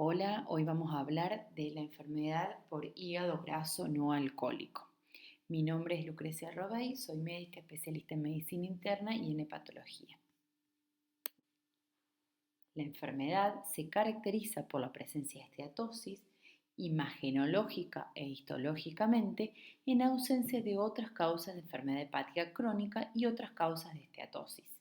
Hola, hoy vamos a hablar de la enfermedad por hígado graso no alcohólico. Mi nombre es Lucrecia Robey, soy médica especialista en medicina interna y en hepatología. La enfermedad se caracteriza por la presencia de esteatosis imagenológica e histológicamente en ausencia de otras causas de enfermedad hepática crónica y otras causas de esteatosis.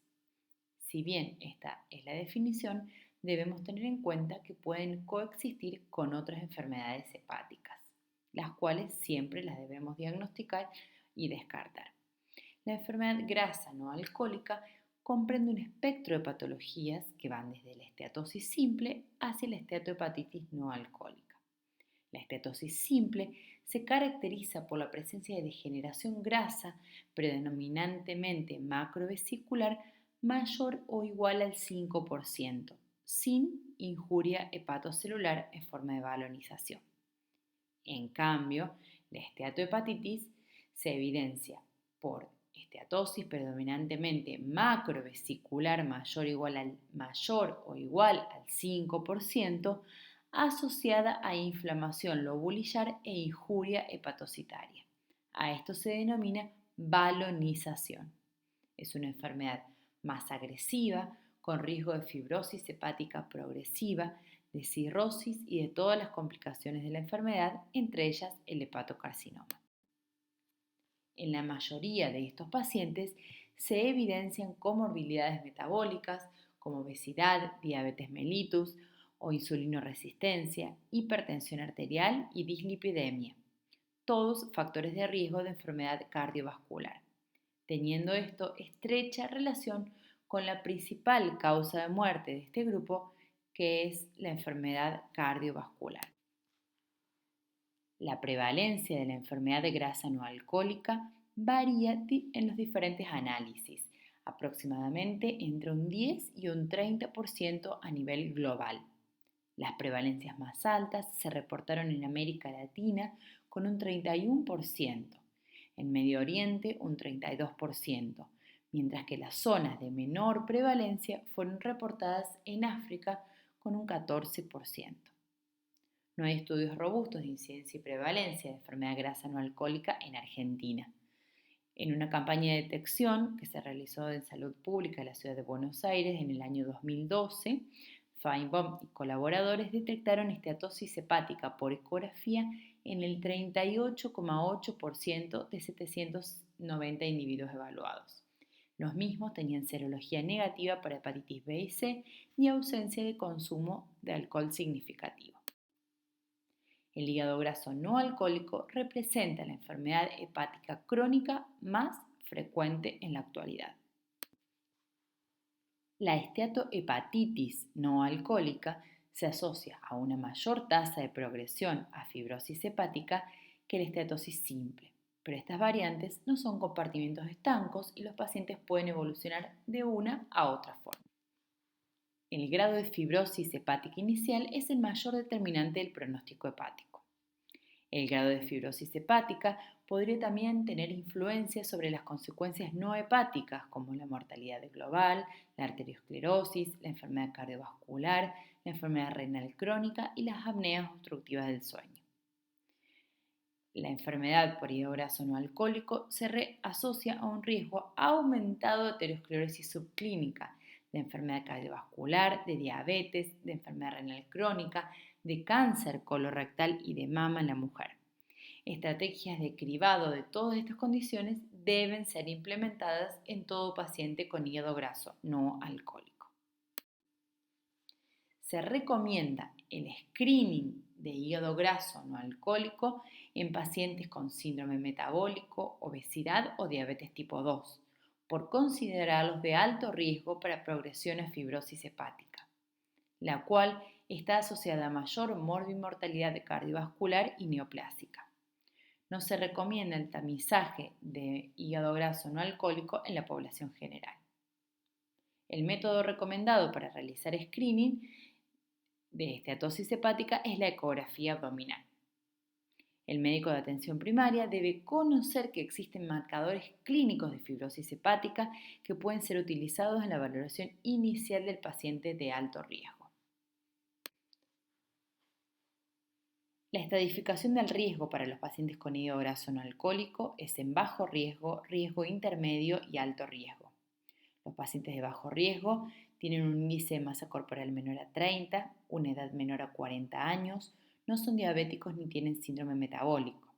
Si bien esta es la definición, debemos tener en cuenta que pueden coexistir con otras enfermedades hepáticas, las cuales siempre las debemos diagnosticar y descartar. La enfermedad grasa no alcohólica comprende un espectro de patologías que van desde la esteatosis simple hacia la esteatohepatitis no alcohólica. La esteatosis simple se caracteriza por la presencia de degeneración grasa predominantemente macrovesicular mayor o igual al 5%, sin injuria hepatocelular en forma de balonización. En cambio, la esteatohepatitis se evidencia por esteatosis predominantemente macrovesicular mayor o igual al 5%, asociada a inflamación lobulillar e injuria hepatocitaria. A esto se denomina balonización. Es una enfermedad más agresiva, con riesgo de fibrosis hepática progresiva, de cirrosis y de todas las complicaciones de la enfermedad, entre ellas el hepatocarcinoma. En la mayoría de estos pacientes se evidencian comorbilidades metabólicas como obesidad, diabetes mellitus o insulinoresistencia, hipertensión arterial y dislipidemia, todos factores de riesgo de enfermedad cardiovascular, teniendo esto estrecha relación con la principal causa de muerte de este grupo, que es la enfermedad cardiovascular. La prevalencia de la enfermedad de grasa no alcohólica varía en los diferentes análisis, aproximadamente entre un 10 y un 30% a nivel global. Las prevalencias más altas se reportaron en América Latina con un 31%, en Medio Oriente un 32%, mientras que las zonas de menor prevalencia fueron reportadas en África con un 14%. No hay estudios robustos de incidencia y prevalencia de enfermedad grasa no alcohólica en Argentina. En una campaña de detección que se realizó en Salud Pública de la Ciudad de Buenos Aires en el año 2012, Feinbaum y colaboradores detectaron esteatosis hepática por ecografía en el 38,8% de 790 individuos evaluados. Los mismos tenían serología negativa para hepatitis B y C y ausencia de consumo de alcohol significativo. El hígado graso no alcohólico representa la enfermedad hepática crónica más frecuente en la actualidad. La esteatohepatitis no alcohólica se asocia a una mayor tasa de progresión a fibrosis hepática que la esteatosis simple, pero estas variantes no son compartimentos estancos y los pacientes pueden evolucionar de una a otra forma. El grado de fibrosis hepática inicial es el mayor determinante del pronóstico hepático. El grado de fibrosis hepática podría también tener influencia sobre las consecuencias no hepáticas, como la mortalidad global, la arteriosclerosis, la enfermedad cardiovascular, la enfermedad renal crónica y las apneas obstructivas del sueño. La enfermedad por hígado graso no alcohólico se asocia a un riesgo aumentado de aterosclerosis subclínica, de enfermedad cardiovascular, de diabetes, de enfermedad renal crónica, de cáncer colorectal y de mama en la mujer. Estrategias de cribado de todas estas condiciones deben ser implementadas en todo paciente con hígado graso no alcohólico. Se recomienda el screening de hígado graso no alcohólico en pacientes con síndrome metabólico, obesidad o diabetes tipo 2, por considerarlos de alto riesgo para progresión a fibrosis hepática, la cual está asociada a mayor morbimortalidad cardiovascular y neoplásica. No se recomienda el tamizaje de hígado graso no alcohólico en la población general. El método recomendado para realizar screening de esteatosis hepática es la ecografía abdominal. El médico de atención primaria debe conocer que existen marcadores clínicos de fibrosis hepática que pueden ser utilizados en la valoración inicial del paciente de alto riesgo. La estratificación del riesgo para los pacientes con hígado graso no alcohólico es en bajo riesgo, riesgo intermedio y alto riesgo. Los pacientes de bajo riesgo tienen un índice de masa corporal menor a 30, una edad menor a 40 años, no son diabéticos ni tienen síndrome metabólico.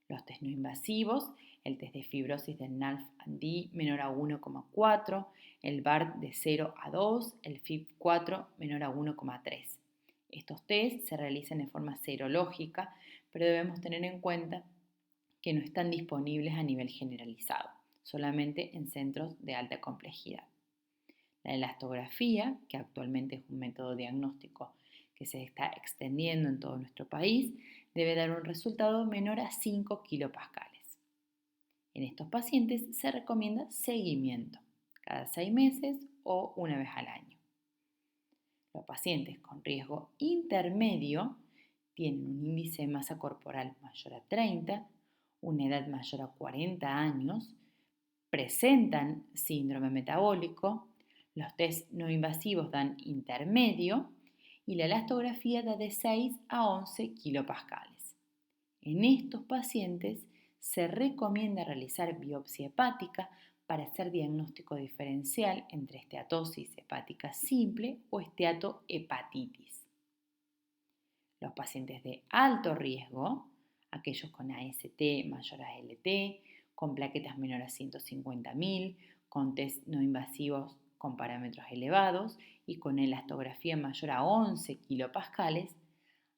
Los test no invasivos, el test de fibrosis del NAFLD menor a 1,4, el BART de 0 a 2, el FIB4 menor a 1,3. Estos test se realizan de forma serológica, pero debemos tener en cuenta que no están disponibles a nivel generalizado, solamente en centros de alta complejidad. La elastografía, que actualmente es un método diagnóstico que se está extendiendo en todo nuestro país, debe dar un resultado menor a 5 kilopascales. En estos pacientes se recomienda seguimiento, cada 6 meses o una vez al año. Los pacientes con riesgo intermedio tienen un índice de masa corporal mayor a 30, una edad mayor a 40 años, presentan síndrome metabólico, los test no invasivos dan intermedio y la elastografía da de 6 a 11 kilopascales. En estos pacientes se recomienda realizar biopsia hepática para hacer diagnóstico diferencial entre esteatosis hepática simple o esteatohepatitis. Los pacientes de alto riesgo, aquellos con AST mayor a ALT, con plaquetas menor a 150.000, con test no invasivos con parámetros elevados y con elastografía mayor a 11 kilopascales,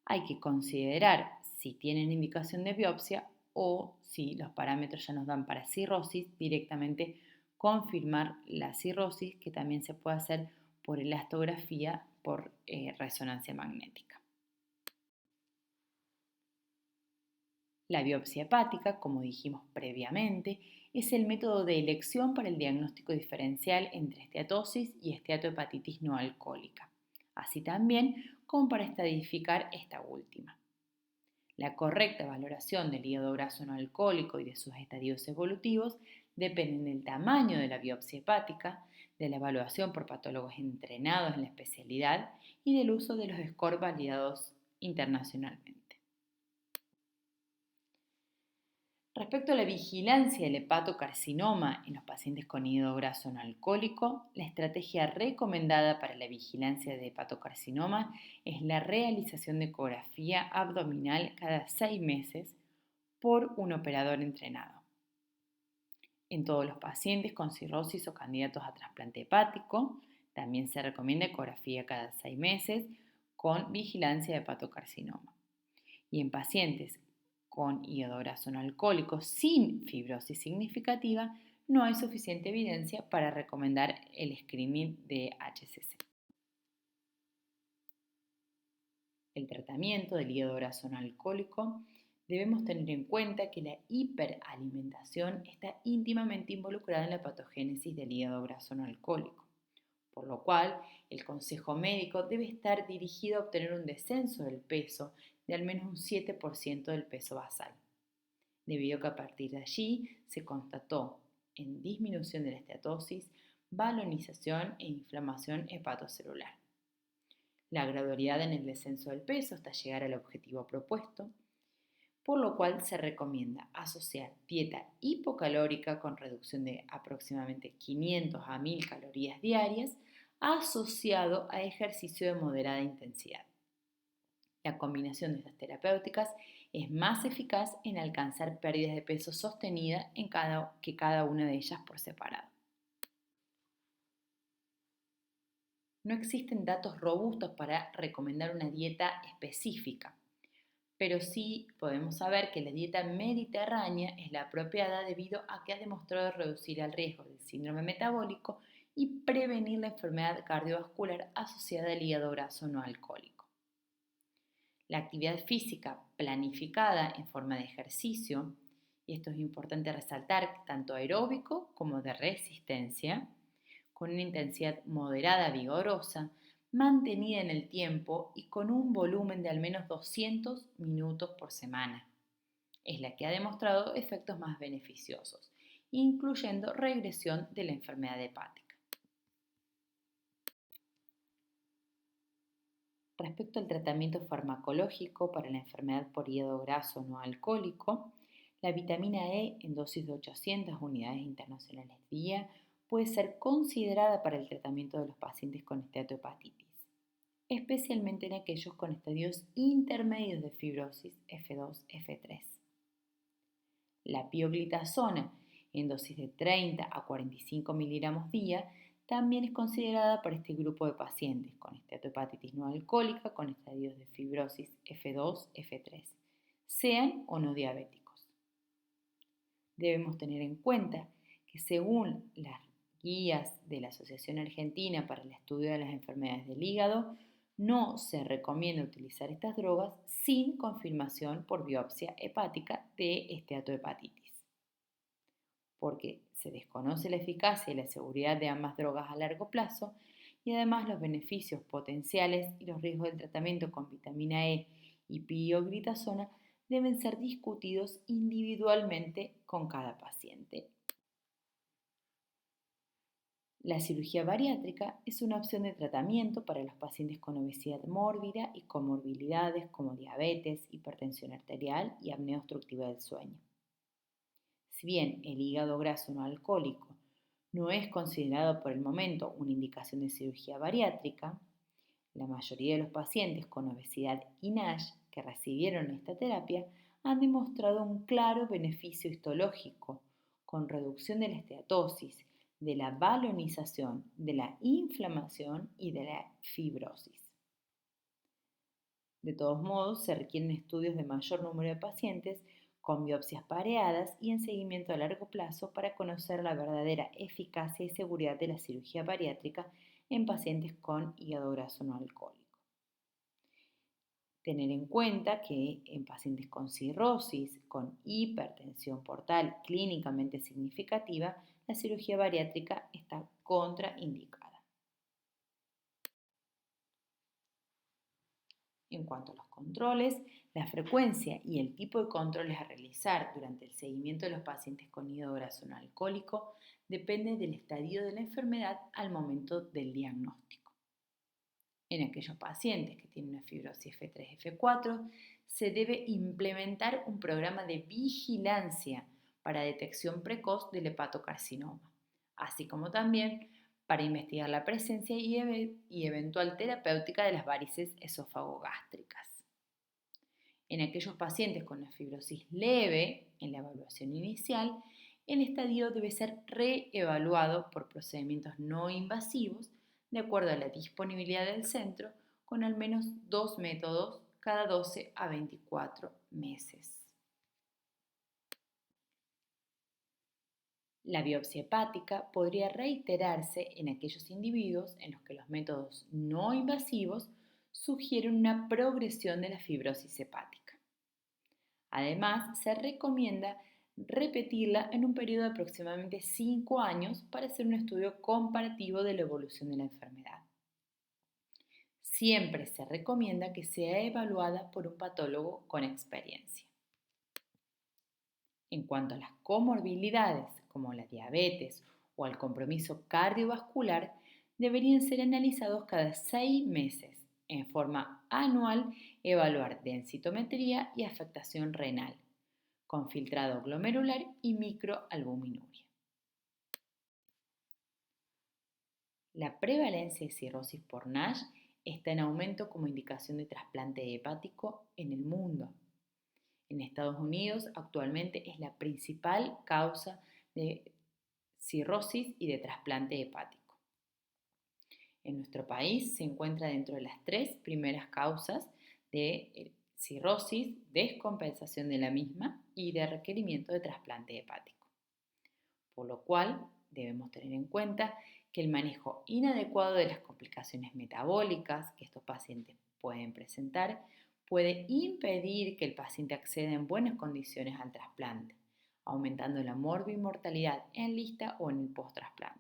hay que considerar si tienen indicación de biopsia o si los parámetros ya nos dan para cirrosis, directamente confirmar la cirrosis, que también se puede hacer por elastografía por resonancia magnética. La biopsia hepática, como dijimos previamente, es el método de elección para el diagnóstico diferencial entre esteatosis y esteatohepatitis no alcohólica, así también como para estadificar esta última. La correcta valoración del hígado graso no alcohólico y de sus estadios evolutivos dependen del tamaño de la biopsia hepática, de la evaluación por patólogos entrenados en la especialidad y del uso de los scores validados internacionalmente. Respecto a la vigilancia del hepatocarcinoma en los pacientes con hígado graso no alcohólico, la estrategia recomendada para la vigilancia de hepatocarcinoma es la realización de ecografía abdominal cada 6 meses por un operador entrenado. En todos los pacientes con cirrosis o candidatos a trasplante hepático, también se recomienda ecografía cada 6 meses con vigilancia de hepatocarcinoma. Y en pacientes con hígado graso no alcohólico sin fibrosis significativa, no hay suficiente evidencia para recomendar el screening de HCC. El tratamiento del hígado graso no alcohólico debemos tener en cuenta que la hiperalimentación está íntimamente involucrada en la patogénesis del hígado graso no alcohólico, por lo cual el consejo médico debe estar dirigido a obtener un descenso del peso de al menos un 7% del peso basal, debido a que a partir de allí se constató en disminución de la esteatosis, balonización e inflamación hepatocelular. La gradualidad en el descenso del peso hasta llegar al objetivo propuesto, por lo cual se recomienda asociar dieta hipocalórica con reducción de aproximadamente 500 a 1000 calorías diarias asociado a ejercicio de moderada intensidad. La combinación de estas terapéuticas es más eficaz en alcanzar pérdidas de peso sostenidas que cada una de ellas por separado. No existen datos robustos para recomendar una dieta específica, pero sí podemos saber que la dieta mediterránea es la apropiada debido a que ha demostrado reducir el riesgo del síndrome metabólico y prevenir la enfermedad cardiovascular asociada al hígado graso no alcohólico. La actividad física planificada en forma de ejercicio, y esto es importante resaltar, tanto aeróbico como de resistencia, con una intensidad moderada vigorosa, mantenida en el tiempo y con un volumen de al menos 200 minutos por semana. Es la que ha demostrado efectos más beneficiosos, incluyendo regresión de la enfermedad hepática. Respecto al tratamiento farmacológico para la enfermedad por hígado graso no alcohólico, la vitamina E en dosis de 800 unidades internacionales día puede ser considerada para el tratamiento de los pacientes con esteatohepatitis, especialmente en aquellos con estadios intermedios de fibrosis F2, F3. La pioglitazona en dosis de 30 a 45 miligramos día también es considerada para este grupo de pacientes con esteatohepatitis no alcohólica con estadios de fibrosis F2, F3, sean o no diabéticos. Debemos tener en cuenta que según las guías de la Asociación Argentina para el Estudio de las Enfermedades del Hígado, no se recomienda utilizar estas drogas sin confirmación por biopsia hepática de esteatohepatitis, porque se desconoce la eficacia y la seguridad de ambas drogas a largo plazo y además los beneficios potenciales y los riesgos del tratamiento con vitamina E y pioglitazona deben ser discutidos individualmente con cada paciente. La cirugía bariátrica es una opción de tratamiento para los pacientes con obesidad mórbida y comorbilidades como diabetes, hipertensión arterial y apnea obstructiva del sueño. Si bien el hígado graso no alcohólico no es considerado por el momento una indicación de cirugía bariátrica, la mayoría de los pacientes con obesidad y NASH que recibieron esta terapia han demostrado un claro beneficio histológico con reducción de la esteatosis, de la balonización, de la inflamación y de la fibrosis. De todos modos, se requieren estudios de mayor número de pacientes con biopsias pareadas y en seguimiento a largo plazo para conocer la verdadera eficacia y seguridad de la cirugía bariátrica en pacientes con hígado graso no alcohólico. Tener en cuenta que en pacientes con cirrosis, con hipertensión portal clínicamente significativa, la cirugía bariátrica está contraindicada. En cuanto a los controles, la frecuencia y el tipo de controles a realizar durante el seguimiento de los pacientes con hígado graso no alcohólico depende del estadio de la enfermedad al momento del diagnóstico. En aquellos pacientes que tienen una fibrosis F3, F4, se debe implementar un programa de vigilancia para detección precoz del hepatocarcinoma, así como también para investigar la presencia y eventual terapéutica de las varices esofagogástricas. En aquellos pacientes con la fibrosis leve, en la evaluación inicial, el estadio debe ser reevaluado por procedimientos no invasivos de acuerdo a la disponibilidad del centro con al menos 2 métodos cada 12 a 24 meses. La biopsia hepática podría reiterarse en aquellos individuos en los que los métodos no invasivos sugieren una progresión de la fibrosis hepática. Además, se recomienda repetirla en un periodo de aproximadamente 5 años para hacer un estudio comparativo de la evolución de la enfermedad. Siempre se recomienda que sea evaluada por un patólogo con experiencia. En cuanto a las comorbilidades, como la diabetes o al compromiso cardiovascular, deberían ser analizados cada 6 meses. En forma anual, evaluar densitometría y afectación renal, con filtrado glomerular y microalbuminuria. La prevalencia de cirrosis por NASH está en aumento como indicación de trasplante hepático en el mundo. En Estados Unidos actualmente es la principal causa de cirrosis y de trasplante hepático. En nuestro país se encuentra dentro de las 3 primeras causas de cirrosis, descompensación de la misma y de requerimiento de trasplante hepático. Por lo cual debemos tener en cuenta que el manejo inadecuado de las complicaciones metabólicas que estos pacientes pueden presentar puede impedir que el paciente acceda en buenas condiciones al trasplante, aumentando la morbimortalidad en lista o en el post-trasplante.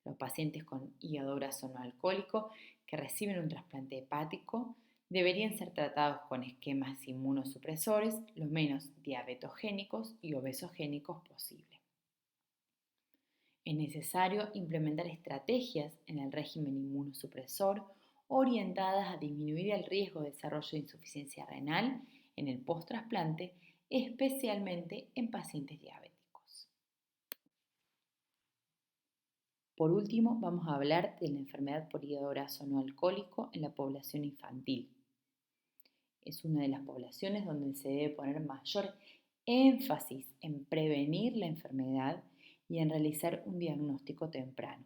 Los pacientes con hígado graso no alcohólico que reciben un trasplante hepático deberían ser tratados con esquemas inmunosupresores lo menos diabetogénicos y obesogénicos posible. Es necesario implementar estrategias en el régimen inmunosupresor orientadas a disminuir el riesgo de desarrollo de insuficiencia renal en el post-trasplante, especialmente en pacientes diabéticos. Por último, vamos a hablar de la enfermedad por hígado graso no alcohólico en la población infantil. Es una de las poblaciones donde se debe poner mayor énfasis en prevenir la enfermedad y en realizar un diagnóstico temprano,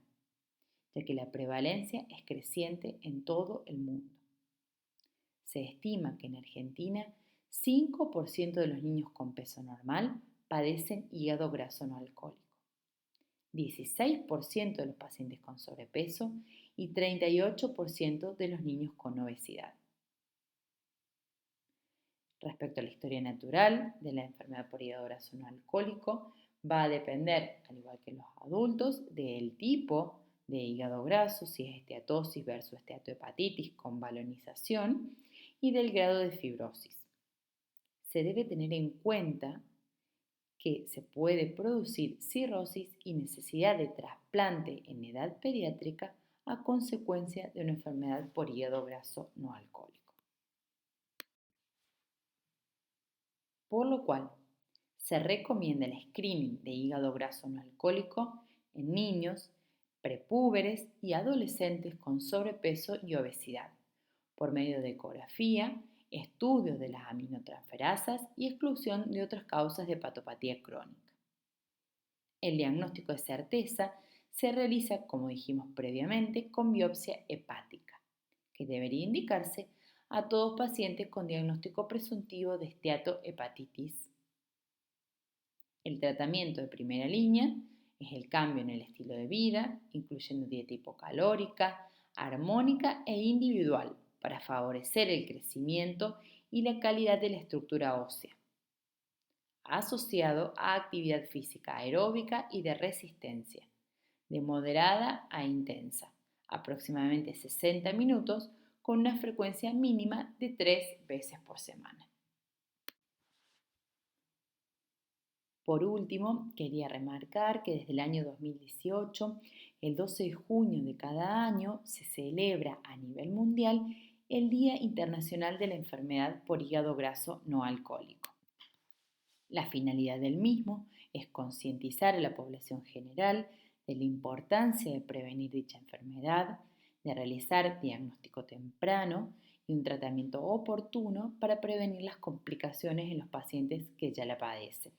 ya que la prevalencia es creciente en todo el mundo. Se estima que en Argentina 5% de los niños con peso normal padecen hígado graso no alcohólico, 16% de los pacientes con sobrepeso y 38% de los niños con obesidad. Respecto a la historia natural de la enfermedad por hígado graso no alcohólico, va a depender, al igual que los adultos, del tipo de hígado graso, si es esteatosis versus esteatohepatitis con balonización, y del grado de fibrosis. Se debe tener en cuenta que se puede producir cirrosis y necesidad de trasplante en edad pediátrica a consecuencia de una enfermedad por hígado graso no alcohólico. Por lo cual, se recomienda el screening de hígado graso no alcohólico en niños, prepúberes y adolescentes con sobrepeso y obesidad, por medio de ecografía, estudios de las aminotransferasas y exclusión de otras causas de hepatopatía crónica. El diagnóstico de certeza se realiza, como dijimos previamente, con biopsia hepática, que debería indicarse a todos pacientes con diagnóstico presuntivo de esteatohepatitis. El tratamiento de primera línea es el cambio en el estilo de vida, incluyendo dieta hipocalórica, armónica e individual para favorecer el crecimiento y la calidad de la estructura ósea, asociado a actividad física aeróbica y de resistencia, de moderada a intensa, aproximadamente 60 minutos, con una frecuencia mínima de 3 veces por semana. Por último, quería remarcar que desde el año 2018, el 12 de junio de cada año, se celebra a nivel mundial el Día Internacional de la Enfermedad por Hígado Graso No Alcohólico. La finalidad del mismo es concientizar a la población general de la importancia de prevenir dicha enfermedad, de realizar diagnóstico temprano y un tratamiento oportuno para prevenir las complicaciones en los pacientes que ya la padecen.